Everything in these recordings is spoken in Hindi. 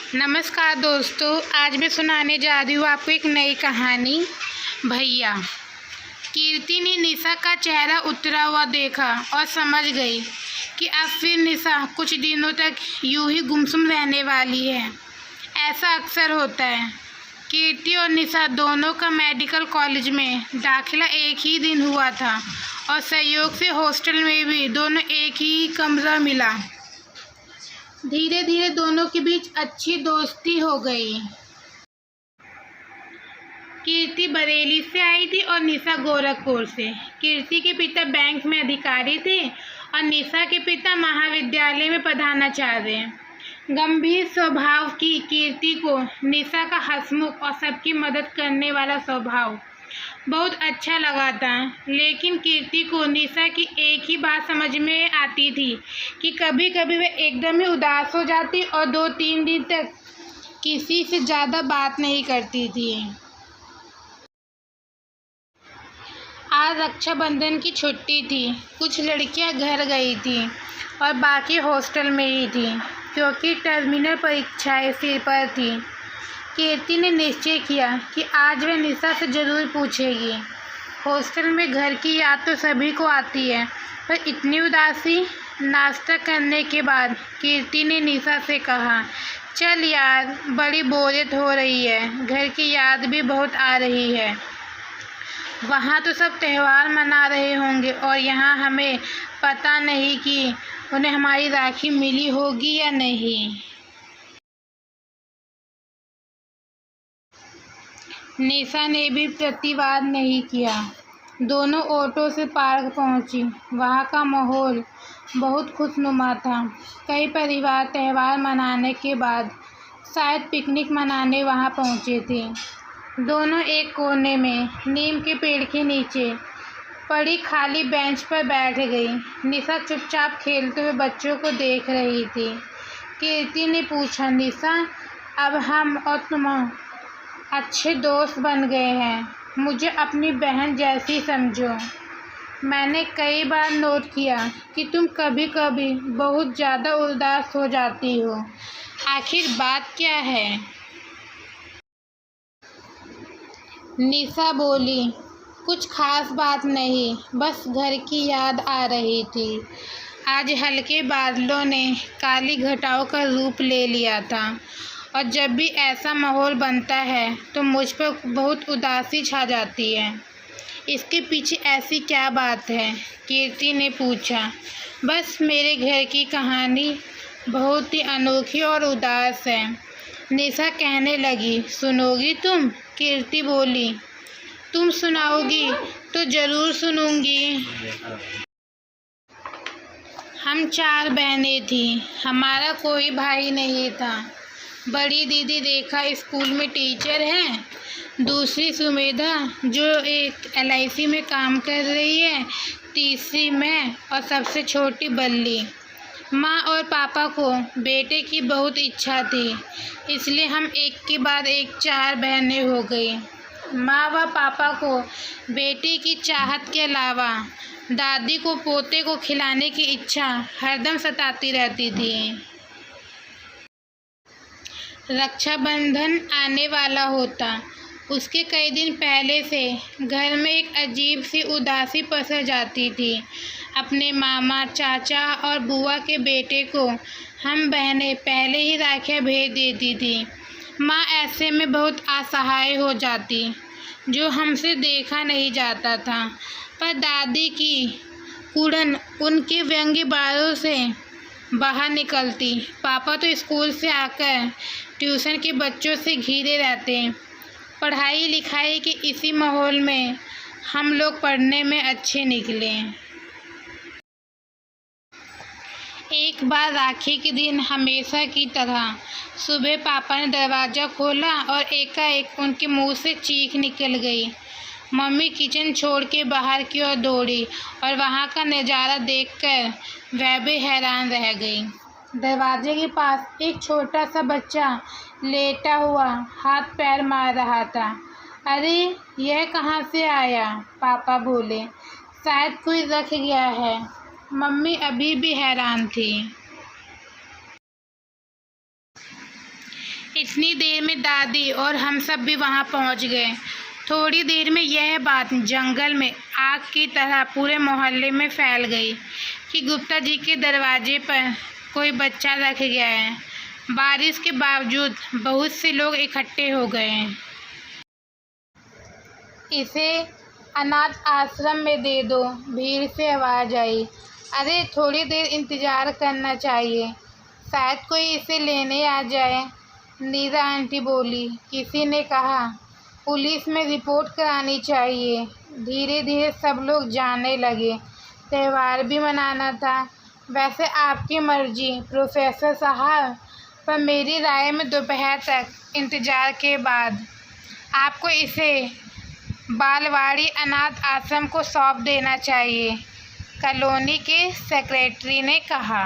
नमस्कार दोस्तों, आज मैं सुनाने जा रही हूँ आपको एक नई कहानी। भैया। कीर्ति ने निशा का चेहरा उतरा हुआ देखा और समझ गई कि अब फिर निशा कुछ दिनों तक यूं ही गुमसुम रहने वाली है। ऐसा अक्सर होता है। कीर्ति और निशा दोनों का मेडिकल कॉलेज में दाखिला एक ही दिन हुआ था और संयोग से हॉस्टल में भी दोनों एक ही कमरा मिला। धीरे धीरे दोनों के बीच अच्छी दोस्ती हो गई। कीर्ति बरेली से आई थी और निशा गोरखपुर से। कीर्ति के पिता बैंक में अधिकारी थे और निशा के पिता महाविद्यालय में प्रधानाचार्य। गंभीर स्वभाव की कीर्ति को निशा का हंसमुख और सबकी मदद करने वाला स्वभाव बहुत अच्छा लगा था, लेकिन कीर्ति को निशा की एक ही बात समझ में आती थी कि कभी कभी वह एकदम ही उदास हो जाती और 2-3 दिन तक किसी से ज़्यादा बात नहीं करती थी। आज रक्षाबंधन की छुट्टी थी। कुछ लड़कियां घर गई थी और बाकी हॉस्टल में ही थी, क्योंकि टर्मिनल परीक्षाएं सिर पर थी। कीर्ति ने निश्चय किया कि आज वह निशा से ज़रूर पूछेगी। हॉस्टल में घर की याद तो सभी को आती है, पर इतनी उदासी। नाश्ता करने के बाद कीर्ति ने निशा से कहा, चल यार, बड़ी बोरियत हो रही है, घर की याद भी बहुत आ रही है। वहाँ तो सब त्यौहार मना रहे होंगे और यहाँ हमें पता नहीं कि उन्हें हमारी राखी मिली होगी या नहीं। निशा ने भी प्रतिवाद नहीं किया। दोनों ऑटो से पार्क पहुंची। वहां का माहौल बहुत खुशनुमा था। कई परिवार त्यौहार मनाने के बाद शायद पिकनिक मनाने वहां पहुंचे थे। दोनों एक कोने में नीम के पेड़ के नीचे पड़ी खाली बेंच पर बैठ गई। निशा चुपचाप खेलते हुए बच्चों को देख रही थी। कीर्ति ने पूछा, निशा, अब हम और तुम अच्छे दोस्त बन गए हैं। मुझे अपनी बहन जैसी समझो। मैंने कई बार नोट किया कि तुम कभी कभी बहुत ज़्यादा उदास हो जाती हो। आखिर बात क्या है? निशा बोली, कुछ खास बात नहीं, बस घर की याद आ रही थी। आज हल्के बादलों ने काली घटाओं का रूप ले लिया था और जब भी ऐसा माहौल बनता है तो मुझ पर बहुत उदासी छा जाती है। इसके पीछे ऐसी क्या बात है? कीर्ति ने पूछा। बस मेरे घर की कहानी बहुत ही अनोखी और उदास है। निशा कहने लगी। सुनोगी तुम? कीर्ति बोली। तुम सुनाओगी तो ज़रूर सुनूंगी। हम 4 बहनें थीं। हमारा कोई भाई नहीं था। बड़ी दीदी रेखा स्कूल में टीचर हैं, दूसरी सुमेधा जो एक LIC में काम कर रही है, तीसरी मैं और सबसे छोटी बल्ली। माँ और पापा को बेटे की बहुत इच्छा थी, इसलिए हम एक के बाद एक 4 बहनें हो गई। माँ व पापा को बेटी की चाहत के अलावा दादी को पोते को खिलाने की इच्छा हरदम सताती रहती थी। रक्षाबंधन आने वाला होता। उसके कई दिन पहले से घर में एक अजीब सी उदासी पसर जाती थी। अपने मामा, चाचा और बुआ के बेटे को हम बहनें पहले ही राखियाँ भेज देती थी। माँ ऐसे में बहुत असहाय हो जाती, जो हमसे देखा नहीं जाता था, पर दादी की कुड़न उनके व्यंग्य बालों से बाहर निकलती। पापा तो स्कूल से आकर ट्यूशन के बच्चों से घिरे रहते। पढ़ाई लिखाई के इसी माहौल में हम लोग पढ़ने में अच्छे निकले। एक बार राखी के दिन हमेशा की तरह सुबह पापा ने दरवाज़ा खोला और एकाएक उनके मुंह से चीख निकल गई। मम्मी किचन छोड़ के बाहर की ओर दौड़ी और वहाँ का नज़ारा देखकर वह भी हैरान रह गई। दरवाजे के पास एक छोटा सा बच्चा लेटा हुआ हाथ पैर मार रहा था। अरे, यह कहाँ से आया? पापा बोले। शायद कोई रख गया है। मम्मी अभी भी हैरान थी। इतनी देर में दादी और हम सब भी वहाँ पहुँच गए। थोड़ी देर में यह बात जंगल में आग की तरह पूरे मोहल्ले में फैल गई कि गुप्ता जी के दरवाजे पर कोई बच्चा रख गया है। बारिश के बावजूद बहुत से लोग इकट्ठे हो गए हैं। इसे अनाथ आश्रम में दे दो, भीड़ से आवाज़ आई। अरे थोड़ी देर इंतज़ार करना चाहिए, शायद कोई इसे लेने आ जाए, नीरा आंटी बोली। किसी ने कहा पुलिस में रिपोर्ट करानी चाहिए। धीरे धीरे सब लोग जाने लगे। त्यौहार भी मनाना था। वैसे आपकी मर्जी प्रोफेसर साहब, पर मेरी राय में दोपहर तक इंतज़ार के बाद आपको इसे बालवाड़ी अनाथ आश्रम को सौंप देना चाहिए, कॉलोनी के सेक्रेटरी ने कहा।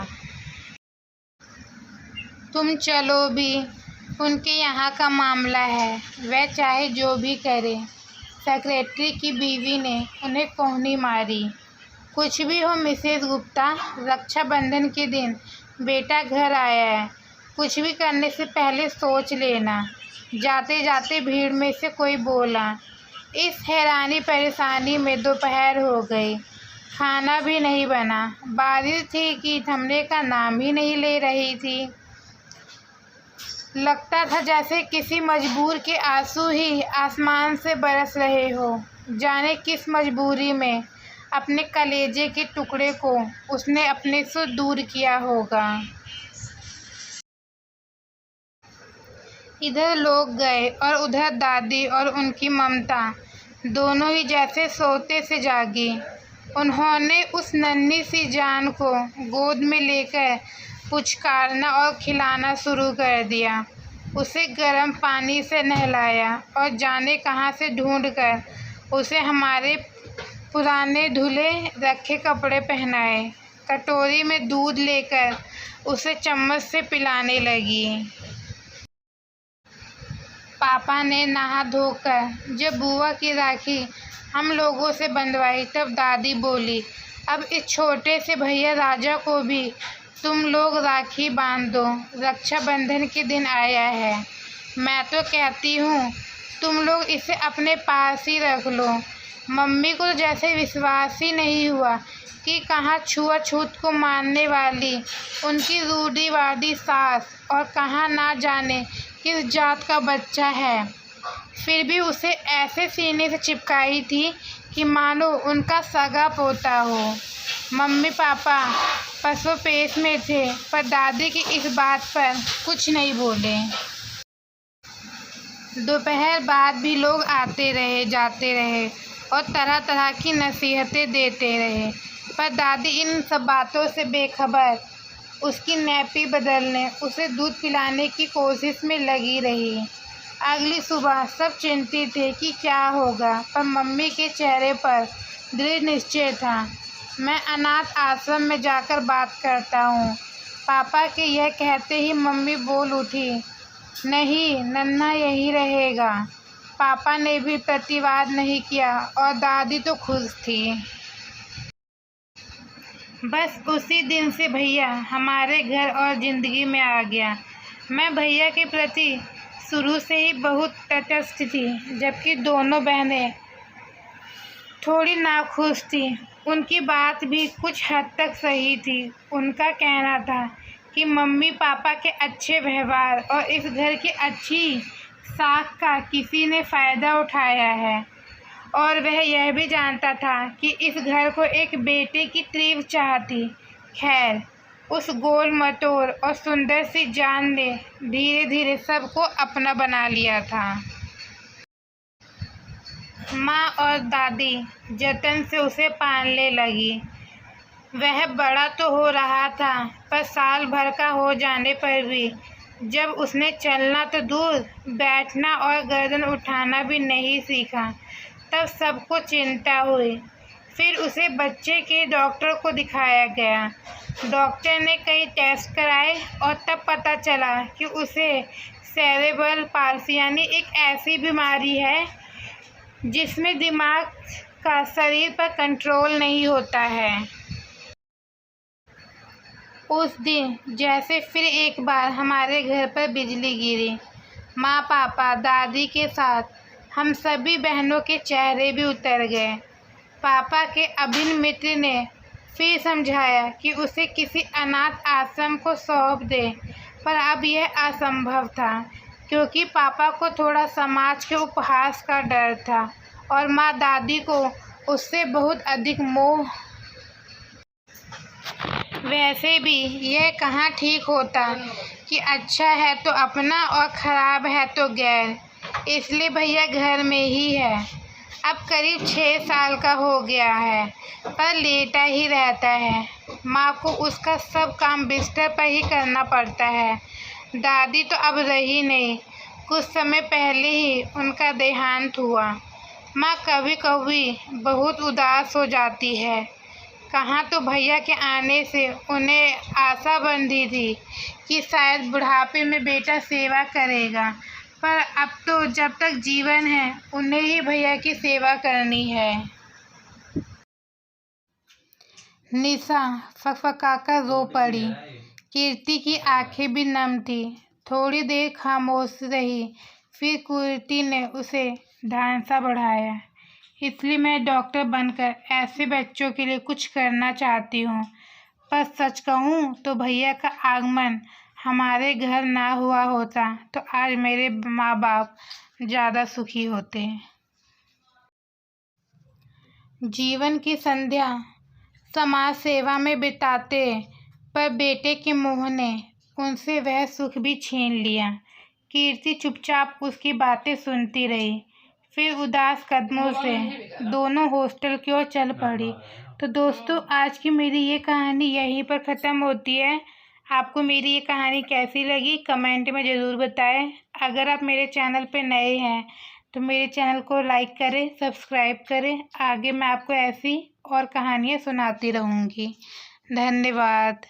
तुम चलो भी, उनके यहाँ का मामला है, वह चाहे जो भी करे। सेक्रेटरी की बीवी ने उन्हें कोहनी मारी। कुछ भी हो मिसेस गुप्ता, रक्षाबंधन के दिन बेटा घर आया है, कुछ भी करने से पहले सोच लेना। जाते जाते भीड़ में से कोई बोला। इस हैरानी परेशानी में दोपहर हो गई। खाना भी नहीं बना। बारिश थी कि थमने का नाम ही नहीं ले रही थी। लगता था जैसे किसी मजबूर के आंसू ही आसमान से बरस रहे हो। जाने किस मजबूरी में अपने कलेजे के टुकड़े को उसने अपने से दूर किया होगा। इधर लोग गए और उधर दादी और उनकी ममता दोनों ही जैसे सोते से जागी। उन्होंने उस नन्ही सी जान को गोद में लेकर पुचकारना और खिलाना शुरू कर दिया। उसे गर्म पानी से नहलाया और जाने कहाँ से ढूंढकर उसे हमारे पुराने धुले रखे कपड़े पहनाए। कटोरी में दूध लेकर उसे चम्मच से पिलाने लगी। पापा ने नहा धोकर जब बुआ की राखी हम लोगों से बंधवाई, तब दादी बोली, अब इस छोटे से भैया राजा को भी तुम लोग राखी बांध दो। रक्षाबंधन के दिन आया है। मैं तो कहती हूँ तुम लोग इसे अपने पास ही रख लो। मम्मी को तो जैसे विश्वास ही नहीं हुआ कि कहाँ छुआछूत को मानने वाली उनकी रूढ़िवादी सास और कहाँ ना जाने किस जात का बच्चा है, फिर भी उसे ऐसे सीने से चिपकाई थी कि मानो उनका सगा पोता हो। मम्मी पापा पसोपेश में थे, पर दादी की इस बात पर कुछ नहीं बोले। दोपहर बाद भी लोग आते रहे, जाते रहे और तरह तरह की नसीहतें देते रहे, पर दादी इन सब बातों से बेखबर उसकी नैपी बदलने, उसे दूध पिलाने की कोशिश में लगी रही। अगली सुबह सब चिंतित थे कि क्या होगा, पर मम्मी के चेहरे पर दृढ़ निश्चय था। मैं अनाथ आश्रम में जाकर बात करता हूँ। पापा के यह कहते ही मम्मी बोल उठी, नहीं, नन्हा यही रहेगा। पापा ने भी प्रतिवाद नहीं किया और दादी तो खुश थी। बस उसी दिन से भैया हमारे घर और ज़िंदगी में आ गया। मैं भैया के प्रति शुरू से ही बहुत तटस्थ थी, जबकि दोनों बहनें थोड़ी नाखुश थीं। उनकी बात भी कुछ हद तक सही थी। उनका कहना था कि मम्मी पापा के अच्छे व्यवहार और इस घर की अच्छी साख का किसी ने फ़ायदा उठाया है, और वह यह भी जानता था कि इस घर को एक बेटे की तीव्र चाह थी। खैर, उस गोल मटोर और सुंदर सी जान ने धीरे धीरे सबको अपना बना लिया था। माँ और दादी जतन से उसे पालने लगी। वह बड़ा तो हो रहा था, पर साल भर का हो जाने पर भी जब उसने चलना तो दूर, बैठना और गर्दन उठाना भी नहीं सीखा, तब सबको चिंता हुई। फिर उसे बच्चे के डॉक्टर को दिखाया गया। डॉक्टर ने कई टेस्ट कराए और तब पता चला कि उसे सेरेब्रल पाल्सी यानी एक ऐसी बीमारी है जिसमें दिमाग का शरीर पर कंट्रोल नहीं होता है। उस दिन जैसे फिर एक बार हमारे घर पर बिजली गिरी। माँ, पापा, दादी के साथ हम सभी बहनों के चेहरे भी उतर गए। पापा के अभिन्न मित्र ने फिर समझाया कि उसे किसी अनाथ आश्रम को सौंप दे, पर अब यह असंभव था क्योंकि पापा को थोड़ा समाज के उपहास का डर था और माँ दादी को उससे बहुत अधिक मोह। वैसे भी यह कहाँ ठीक होता कि अच्छा है तो अपना और ख़राब है तो गैर, इसलिए भैया घर में ही है। अब करीब 6 साल का हो गया है पर लेटा ही रहता है। माँ को उसका सब काम बिस्तर पर ही करना पड़ता है। दादी तो अब रही नहीं, कुछ समय पहले ही उनका देहांत हुआ। माँ कभी कभी बहुत उदास हो जाती है। कहाँ तो भैया के आने से उन्हें आशा बंधी थी कि शायद बुढ़ापे में बेटा सेवा करेगा, पर अब तो जब तक जीवन है उन्हें ही भैया की सेवा करनी है। निशा फकफकाकर रो पड़ी। कीर्ति की आंखें भी नम थी। थोड़ी देर खामोश रही, फिर कीर्ति ने उसे ढांढसा बढ़ाया। इसलिए मैं डॉक्टर बनकर ऐसे बच्चों के लिए कुछ करना चाहती हूँ। पर सच कहूँ तो भैया का आगमन हमारे घर ना हुआ होता तो आज मेरे माँ बाप ज़्यादा सुखी होते। जीवन की संध्या समाज सेवा में बिताते, पर बेटे के मोह ने उनसे वह सुख भी छीन लिया। कीर्ति चुपचाप उसकी बातें सुनती रही, फिर उदास कदमों से दोनों हॉस्टल की ओर चल पड़ी। तो दोस्तों, आज की मेरी ये कहानी यहीं पर ख़त्म होती है। आपको मेरी ये कहानी कैसी लगी कमेंट में ज़रूर बताएं। अगर आप मेरे चैनल पे नए हैं तो मेरे चैनल को लाइक करें, सब्सक्राइब करें। आगे मैं आपको ऐसी और कहानियाँ सुनाती रहूँगी। धन्यवाद।